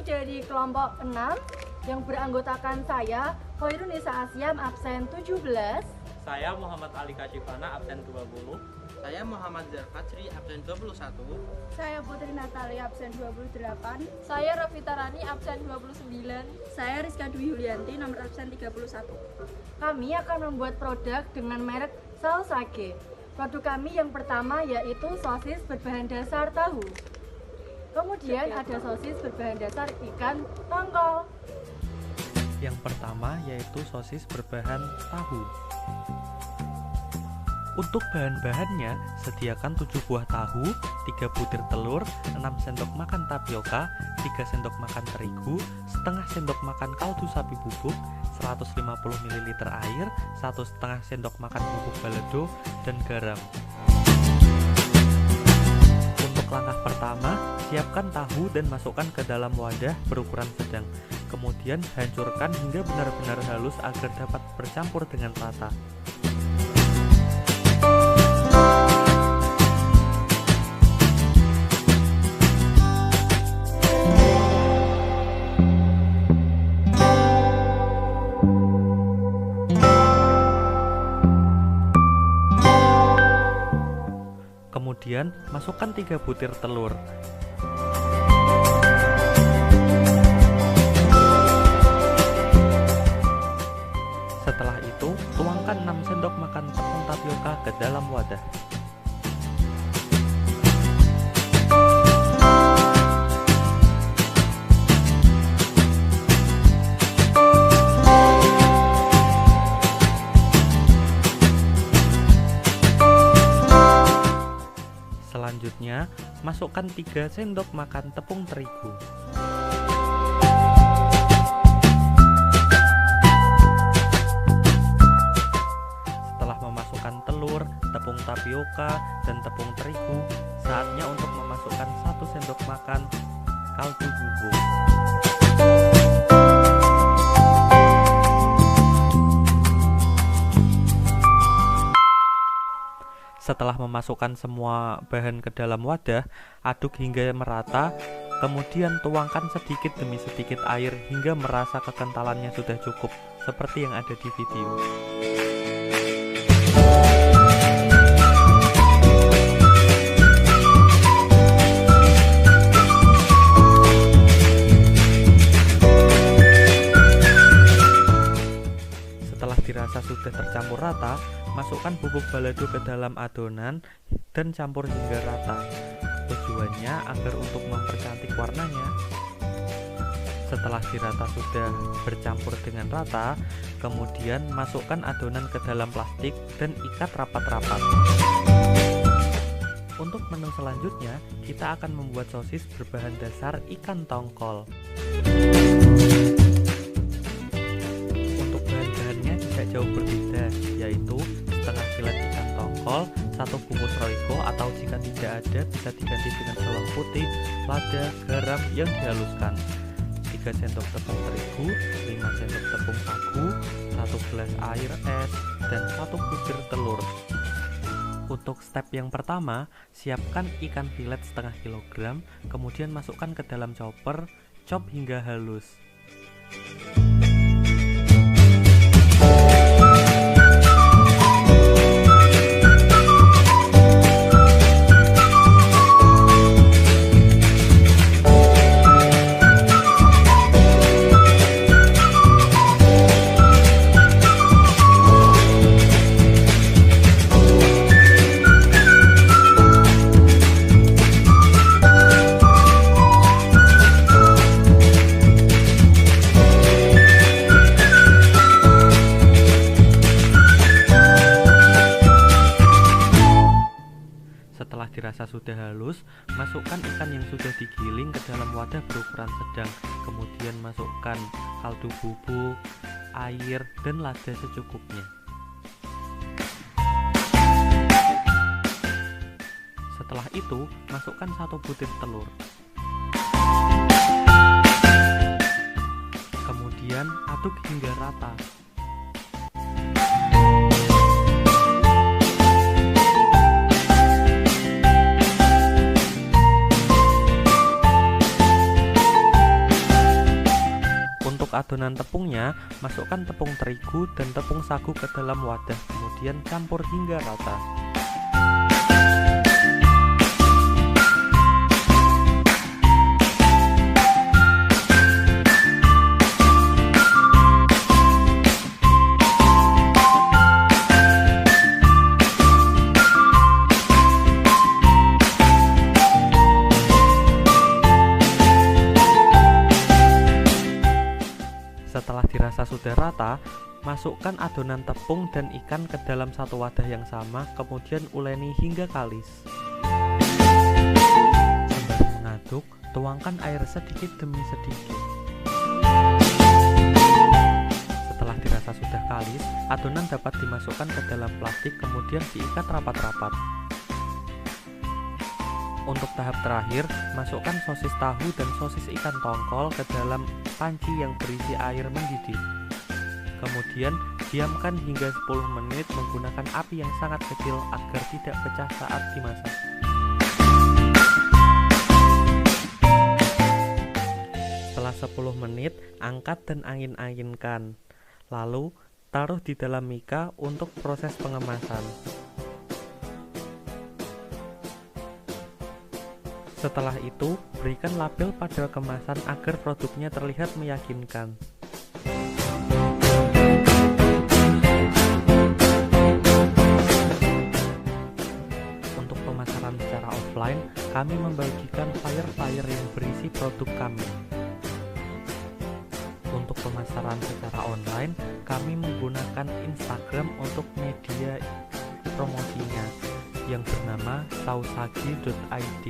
dari kelompok 6 yang beranggotakan saya, Hoirunisa Asyam, absen 17. Saya Muhammad Ali Kashifana, absen 20. Saya Muhammad Zarfatri, absen 21. Saya Putri Natalia, absen 28. Saya Rafita Rani, absen 29. Saya Rizka Dwi Yulianti, nomor absen 31. Kami akan membuat produk dengan merek Sausage. Produk kami yang pertama yaitu sosis berbahan dasar tahu. Kemudian ada sosis berbahan dasar ikan tongkol. Yang pertama yaitu sosis berbahan tahu. Untuk bahan-bahannya, sediakan 7 buah tahu, 3 butir telur, 6 sendok makan tapioka, 3 sendok makan terigu, setengah sendok makan kaldu sapi bubuk, 150 ml air, 1,5 sendok makan bubuk balado, dan garam. Untuk langkah pertama, siapkan tahu dan masukkan ke dalam wadah berukuran sedang. Kemudian hancurkan hingga benar-benar halus agar dapat bercampur dengan rata. Kemudian masukkan 3 butir telur. Setelah itu, tuangkan 6 sendok makan tepung tapioka ke dalam wadah. Selanjutnya, masukkan 3 sendok makan tepung terigu. Setelah memasukkan telur, tepung tapioka, dan tepung terigu, saatnya untuk memasukkan 1 sendok makan kaldu bubuk. Setelah memasukkan semua bahan ke dalam wadah, aduk hingga merata, kemudian tuangkan sedikit demi sedikit air hingga merasa kekentalannya sudah cukup, seperti yang ada di video. Setelah dirasa sudah tercampur rata, masukkan bubuk balado ke dalam adonan dan campur hingga rata. Tujuannya agar untuk mempercantik warnanya. Setelah dirata sudah bercampur dengan rata, kemudian masukkan adonan ke dalam plastik dan ikat rapat-rapat. Untuk menu selanjutnya, kita akan membuat sosis berbahan dasar ikan tongkol. Untuk bahan-bahannya tidak jauh berbeda, yaitu setengah filet ikan tongkol, 1 bungkus royco atau jika tidak ada bisa diganti dengan bawang putih, lada, garam yang dihaluskan, 3 sendok tepung terigu, 5 sendok tepung sagu, 1 gelas air es, dan 1 butir telur. Untuk step yang pertama, siapkan ikan filet setengah kilogram, kemudian masukkan ke dalam chopper, chop hingga halus. Setelah dirasa sudah halus, masukkan ikan yang sudah digiling ke dalam wadah berukuran sedang. Kemudian masukkan kaldu bubuk, air, dan lada secukupnya. Setelah itu, masukkan 1 butir telur. Kemudian aduk hingga rata. adonan tepungnya, masukkan tepung terigu dan tepung sagu ke dalam wadah, kemudian campur hingga rata. Setelah dirasa sudah rata, masukkan adonan tepung dan ikan ke dalam satu wadah yang sama, kemudian uleni hingga kalis. Sembari mengaduk, tuangkan air sedikit demi sedikit. Setelah dirasa sudah kalis, adonan dapat dimasukkan ke dalam plastik, kemudian diikat rapat-rapat. Untuk tahap terakhir, masukkan sosis tahu dan sosis ikan tongkol ke dalam panci yang berisi air mendidih. Kemudian, diamkan hingga 10 menit menggunakan api yang sangat kecil agar tidak pecah saat dimasak. Setelah 10 menit, angkat dan angin-anginkan. Lalu, taruh di dalam mika untuk proses pengemasan. Setelah itu, berikan label pada kemasan agar produknya terlihat meyakinkan. Untuk pemasaran secara offline, kami membagikan flyer-flyer yang berisi produk kami. Untuk pemasaran secara online, kami menggunakan Instagram untuk media promosinya yang bernama sausagi.id,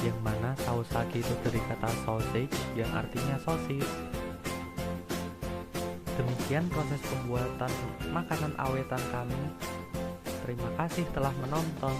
yang mana sausagi itu dari kata sausage yang artinya sosis. Demikian proses pembuatan makanan awetan kami. Terima kasih telah menonton.